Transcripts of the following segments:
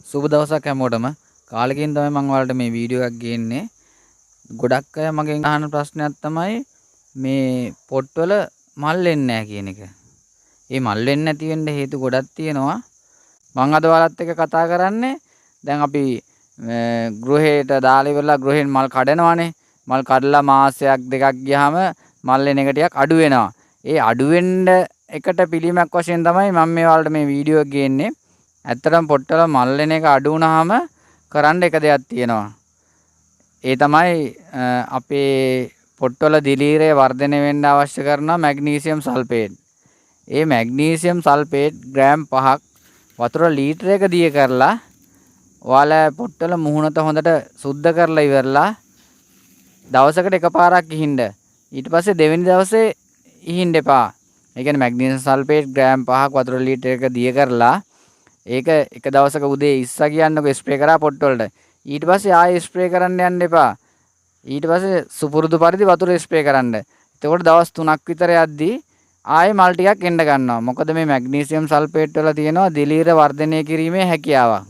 සුබ දවසක් හැමෝටම. කාලෙකින් තමයි මම ඔයාලට මේ වීඩියෝ එකක් ගේන්නේ. ගොඩක් අය මගෙන් අහන ප්‍රශ්නයක් තමයි මේ පොට්වල මල් එන්නේ නැහැ කියන එක. මේ මල් එන්නේ නැති වෙන්න හේතු ගොඩක් තියෙනවා. මම අද ඔයාලත් එක්ක කතා කරන්නේ දැන් අපි ගෘහයට දාලා ඉවරලා ගෘහෙන් මල් කඩනවානේ. මල් කඩලා මාසයක් දෙකක් ගියාම මල් එන එක ටිකක් අඩු වෙනවා. ඒ අඩු වෙන්න එකට පිළිමයක් වශයෙන් තමයි මම මේ ඔයාලට මේ වීඩියෝ එක ගේන්නේ. ඇත්තටම පොට්ටවල මල් එන එක අඩු වුණාම කරන්න එක දෙයක් තියෙනවා. ඒ තමයි අපේ පොට්ටවල දිලීරය වර්ධනය වෙන්න අවශ්‍ය කරන මැග්නීසියම් සල්ෆේට්. ඒ මැග්නීසියම් සල්ෆේට් ග්‍රෑම් 5ක් වතුර ලීටරයක දිය කරලා ඔයාලා පොට්ටවල මුහුණත හොඳට සුද්ධ කරලා ඉවරලා දවසකට එකපාරක් ඉහින්න. ඊට පස්සේ දෙවෙනි දවසේ ඉහින්න එපා. ඒ කියන්නේ මැග්නීසියම් සල්ෆේට් ග්‍රෑම් 5ක් වතුර ලීටරයක දිය කරලා ඒක එක දවසක උදේ ඉස්සා කියන්නකො ස්ප්‍රේ කරා පොට්ටවලට. ඊට පස්සේ ආයෙ ස්ප්‍රේ කරන්න යන්න එපා. ඊට පස්සේ සුපුරුදු පරිදි වතුර ස්ප්‍රේ කරන්න. එතකොට දවස් 3ක් විතර යද්දී ආයෙ මල් ටිකක් එන්න ගන්නවා. මොකද මේ මැග්නීසියම් සල්ෆේට් වල තියෙනවා දිලීර වර්ධනය කිරීමේ හැකියාවක්.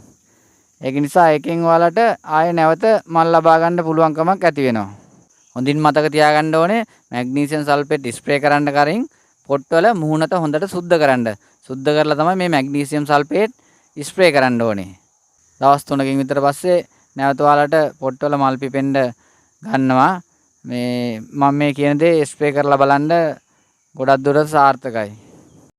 ඒක නිසා එකෙන් ඔයාලට ආයෙ නැවත මල් ලබා ගන්න පුළුවන්කමක් ඇති වෙනවා. හොඳින් මතක තියාගන්න ඕනේ මැග්නීසියම් සල්ෆේට් ස්ප්‍රේ කරන්න කලින් පොට්ටවල මුහුණත හොඳට සුද්ධ කරන්න. සුද්ධ කරලා තමයි මේ මැග්නීසියම් සල්ෆේට් ස්ප්‍රේ කරන්න ඕනේ. දවස් 3කින් විතර පස්සේ නැවත ඔයාලට පොට්ටවල මල් පිපෙන්න ගන්නවා. මේ මම මේ කියන දේ ස්ප්‍රේ කරලා බලන්න ගොඩක් දුරට සාර්ථකයි.